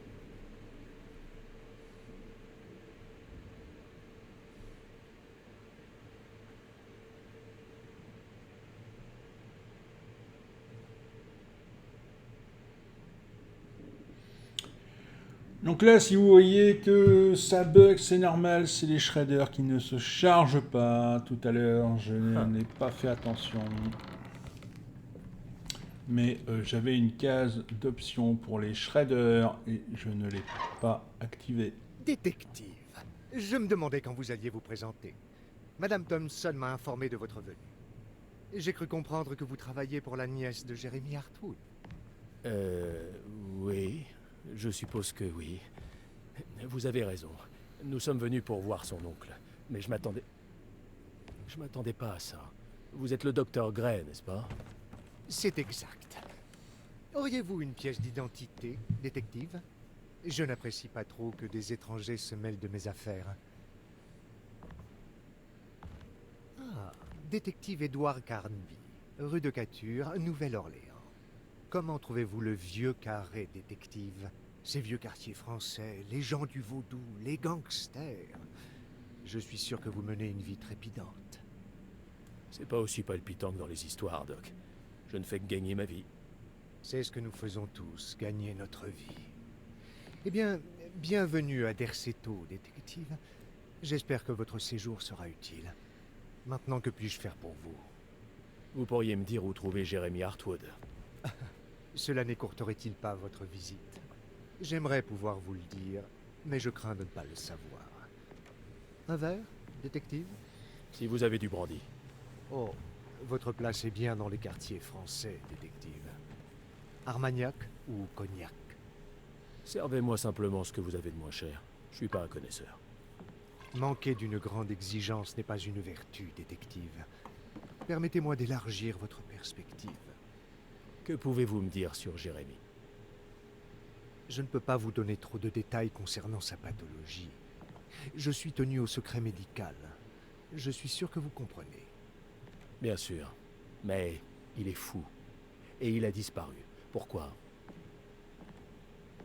S1: Donc là, si vous voyez que ça bug, c'est normal, c'est les shredders qui ne se chargent pas. Tout à l'heure, je n'en ai pas fait attention. Mais j'avais une case d'options pour les shredders et je ne l'ai pas activée.
S11: Détective, je me demandais quand vous alliez vous présenter. Madame Thompson m'a informé de votre venue. J'ai cru comprendre que vous travailliez pour la nièce de Jeremy Hartwood.
S2: Oui, je suppose que oui. Vous avez raison. Nous sommes venus pour voir son oncle. Mais je m'attendais pas à ça. Vous êtes le docteur Gray, n'est-ce pas?
S11: C'est exact. Auriez-vous une pièce d'identité, détective? Je n'apprécie pas trop que des étrangers se mêlent de mes affaires. Ah, détective Edward Carnby, rue de Cature, Nouvelle-Orléans. Comment trouvez-vous le vieux carré, détective? Ces vieux quartiers français, les gens du vaudou, les gangsters. Je suis sûr que vous menez une vie trépidante.
S2: C'est pas aussi palpitant que dans les histoires, Doc. Je ne fais que gagner ma vie.
S11: C'est ce que nous faisons tous, gagner notre vie. Eh bien, bienvenue à Derceto, détective. J'espère que votre séjour sera utile. Maintenant, que puis-je faire pour vous?
S2: Vous pourriez me dire où trouver Jeremy Hartwood?
S11: Cela n'écourterait-il pas votre visite? J'aimerais pouvoir vous le dire, mais je crains de ne pas le savoir. Un verre, détective?
S2: Si vous avez du brandy.
S11: Oh, votre place est bien dans les quartiers français, détective. Armagnac ou cognac?
S2: Servez-moi simplement ce que vous avez de moins cher. Je suis pas un connaisseur.
S11: Manquer d'une grande exigence n'est pas une vertu, détective. Permettez-moi d'élargir votre perspective.
S2: Que pouvez-vous me dire sur Jérémy?
S11: Je ne peux pas vous donner trop de détails concernant sa pathologie. Je suis tenu au secret médical. Je suis sûr que vous comprenez.
S2: Bien sûr. Mais il est fou. Et il a disparu. Pourquoi?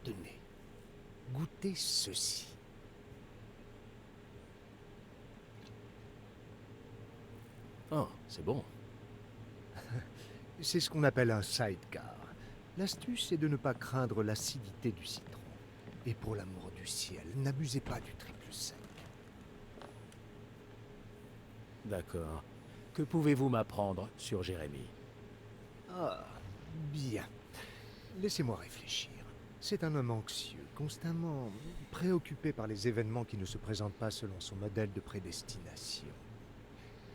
S11: Tenez. Goûtez ceci.
S2: Oh, c'est bon.
S11: C'est ce qu'on appelle un sidecar. L'astuce est de ne pas craindre l'acidité du citron. Et pour l'amour du ciel, n'abusez pas du triple sec.
S2: D'accord. Que pouvez-vous m'apprendre sur Jérémy?
S11: Ah, bien. Laissez-moi réfléchir. C'est un homme anxieux, constamment préoccupé par les événements qui ne se présentent pas selon son modèle de prédestination.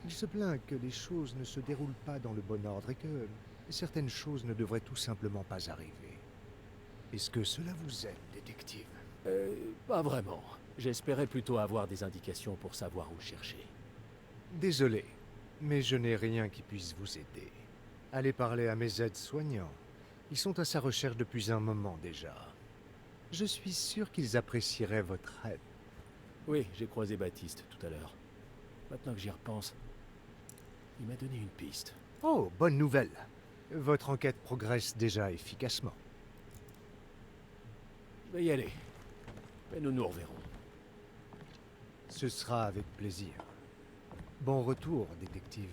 S11: Il se plaint que les choses ne se déroulent pas dans le bon ordre et que certaines choses ne devraient tout simplement pas arriver. Est-ce que cela vous aide, détective?
S2: Pas vraiment. J'espérais plutôt avoir des indications pour savoir où chercher.
S11: Désolé, mais je n'ai rien qui puisse vous aider. Allez parler à mes aides-soignants. Ils sont à sa recherche depuis un moment déjà. Je suis sûr qu'ils apprécieraient votre aide.
S2: Oui, j'ai croisé Baptiste tout à l'heure. Maintenant que j'y repense, il m'a donné une piste.
S11: Oh, bonne nouvelle. Votre enquête progresse déjà efficacement.
S2: Je vais y aller. Mais nous nous reverrons.
S11: Ce sera avec plaisir. Bon retour, détective.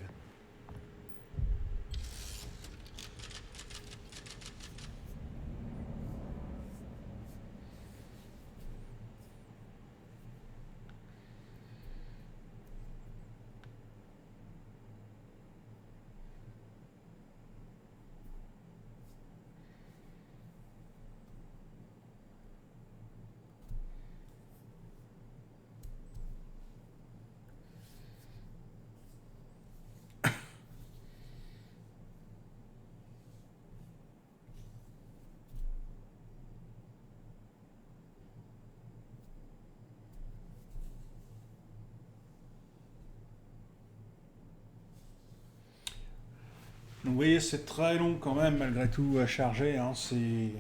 S1: Donc vous voyez, c'est très long quand même, malgré tout, à charger. Hein. C'est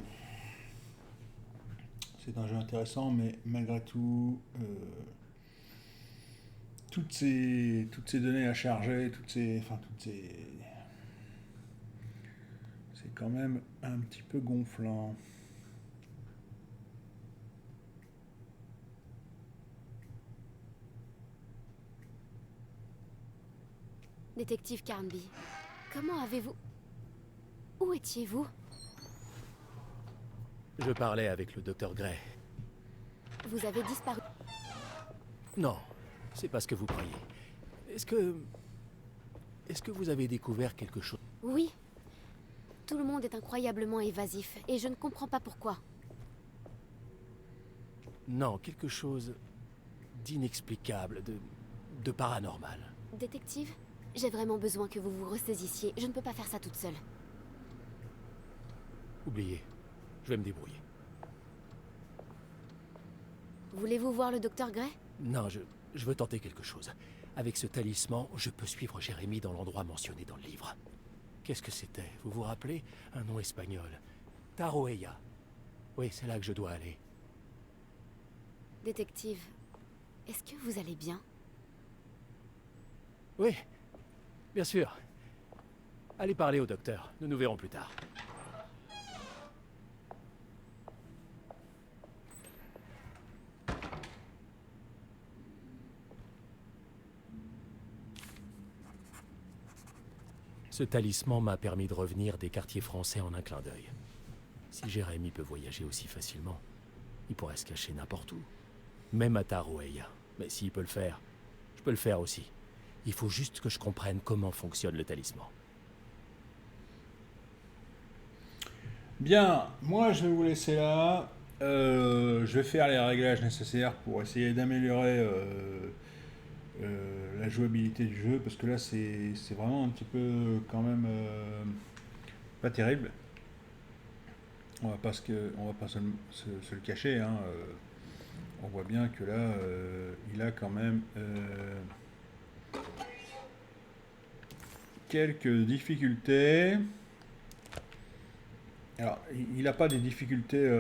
S1: un jeu intéressant, mais malgré tout, toutes ces données à charger, c'est quand même un petit peu gonflant.
S3: Détective Carnby, comment avez-vous... Où étiez-vous?
S2: Je parlais avec le docteur Gray.
S3: Vous avez disparu.
S2: Non, c'est pas ce que vous croyez. Est-ce que... Est-ce que vous avez découvert quelque chose?
S3: Oui. Tout le monde est incroyablement évasif, et je ne comprends pas pourquoi.
S2: Non, quelque chose d'inexplicable, de paranormal.
S3: Détective, j'ai vraiment besoin que vous vous ressaisissiez. Je ne peux pas faire ça toute seule.
S2: Oubliez, je vais me débrouiller.
S3: Voulez-vous voir le docteur Gray?
S2: Non, je veux tenter quelque chose. Avec ce talisman, je peux suivre Jérémy dans l'endroit mentionné dans le livre. Qu'est-ce que c'était? Vous vous rappelez? Un nom espagnol. Taroella. Oui, c'est là que je dois aller.
S3: Détective, est-ce que vous allez bien?
S2: Oui, bien sûr. Allez parler au docteur. Nous nous verrons plus tard. Ce talisman m'a permis de revenir des quartiers français en un clin d'œil. Si Jérémy peut voyager aussi facilement, il pourrait se cacher n'importe où. Même à Taroella. Mais s'il peut le faire, je peux le faire aussi. Il faut juste que je comprenne comment fonctionne le talisman.
S1: Bien, moi je vais vous laisser là. Je vais faire les réglages nécessaires pour essayer d'améliorer la jouabilité du jeu, parce que là c'est vraiment un petit peu quand même pas terrible. On va pas se le cacher, hein. On voit bien que là il a quand même quelques difficultés. Alors, il n'a pas des difficultés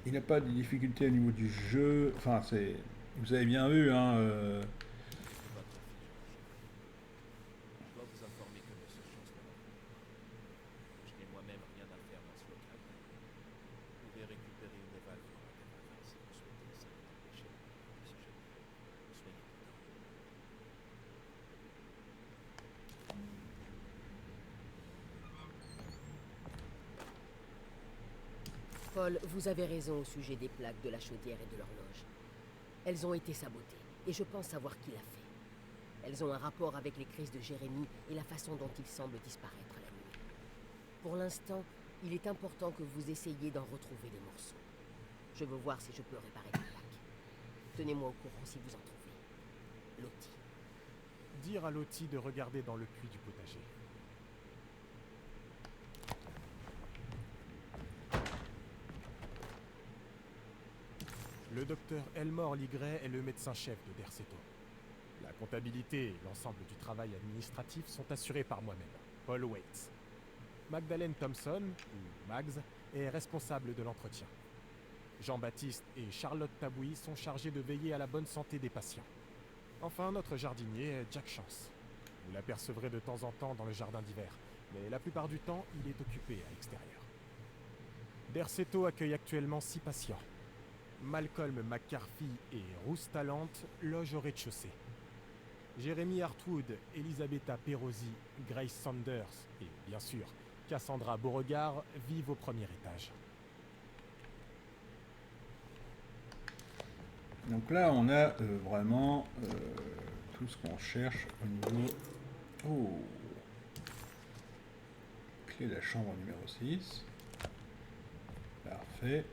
S1: il n'a pas de difficultés au niveau du jeu. Enfin, c'est, vous avez bien vu, hein.
S10: Je dois vous informer que les seule chance qu'on a. Je n'ai moi-même rien à faire dans ce local. Vous pouvez récupérer une éval dans la caverne si vous souhaitez ça vous empêcher de ce jeu. Soyez prudents.
S5: Paul, vous avez raison au sujet des plaques de la chaudière et de l'horloge. Elles ont été sabotées, et je pense savoir qui l'a fait. Elles ont un rapport avec les crises de Jérémy et la façon dont il semble disparaître la nuit. Pour l'instant, il est important que vous essayiez d'en retrouver des morceaux. Je veux voir si je peux réparer les plaques. Tenez-moi au courant si vous en trouvez. Lottie.
S6: Dire à Lottie de regarder dans le puits du potager. Le docteur Elmore Ligray est le médecin-chef de Derceto. La comptabilité et l'ensemble du travail administratif sont assurés par moi-même, Paul Waits. Magdalene Thompson, ou Mags, est responsable de l'entretien. Jean-Baptiste et Charlotte Tabouy sont chargés de veiller à la bonne santé des patients. Enfin, notre jardinier est Jack Chance. Vous l'apercevrez de temps en temps dans le jardin d'hiver, mais la plupart du temps, il est occupé à l'extérieur. Derceto accueille actuellement 6 patients. Malcolm McCarthy et Ruth Talent logent au rez-de-chaussée. Jérémy Hartwood, Elisabetta Perosi, Grace Sanders et, bien sûr, Cassandra Beauregard vivent au premier étage.
S1: Donc là, on a vraiment tout ce qu'on cherche au niveau... Oh, clé de la chambre numéro 6. Parfait.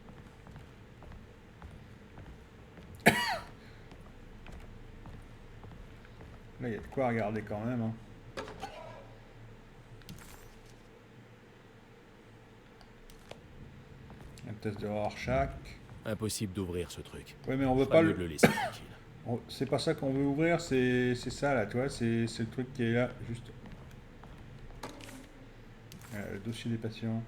S1: Là, il y a de quoi regarder quand même, hein. Un test de Rorschach.
S2: Impossible d'ouvrir ce truc.
S1: Ouais, mais on veut
S2: Je
S1: pas
S2: ferais mieux de le laisser tranquille.
S1: C'est pas ça qu'on veut ouvrir, c'est ça là, tu vois, c'est le truc qui est là, juste. Le dossier des patients.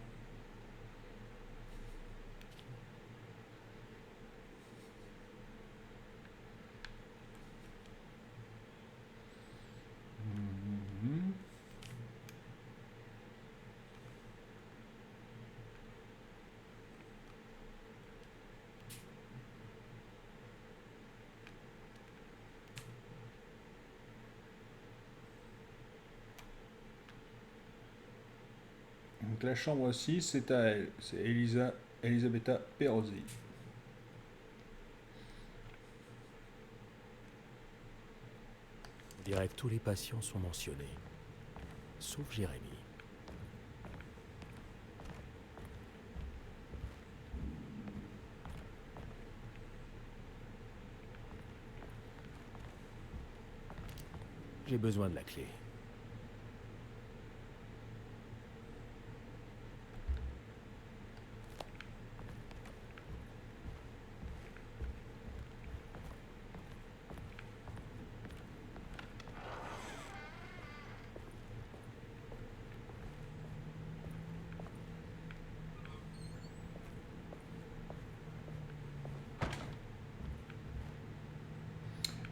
S1: Mhm. Donc la chambre 6, c'est à elle. C'est Elisabetta Perozzi.
S2: On dirait que tous les patients sont mentionnés. Sauf Jérémy. J'ai besoin de la clé.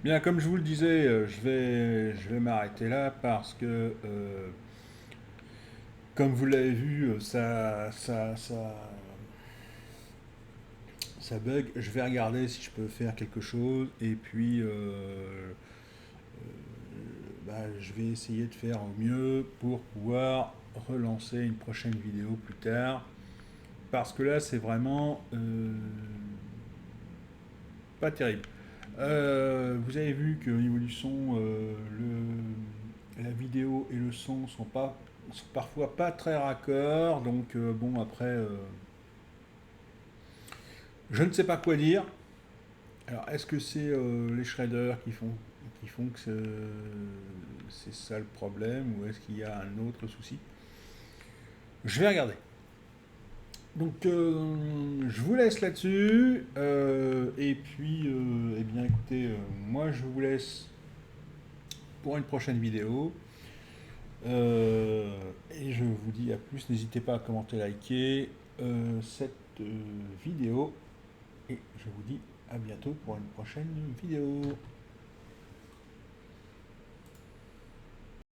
S1: Bien, comme je vous le disais, je vais m'arrêter là parce que, comme vous l'avez vu, ça bug. Je vais regarder si je peux faire quelque chose et puis je vais essayer de faire au mieux pour pouvoir relancer une prochaine vidéo plus tard. Parce que là, c'est vraiment pas terrible. Vous avez vu qu'au niveau du son, la vidéo et le son sont parfois pas très raccords, donc bon après, je ne sais pas quoi dire. Alors est-ce que c'est les shredders qui font que c'est ça le problème, ou est-ce qu'il y a un autre souci? Je vais regarder. Donc, je vous laisse là-dessus. Et puis, eh bien, écoutez, moi, je vous laisse pour une prochaine vidéo. Et je vous dis à plus. N'hésitez pas à commenter, liker cette vidéo. Et je vous dis à bientôt pour une prochaine vidéo.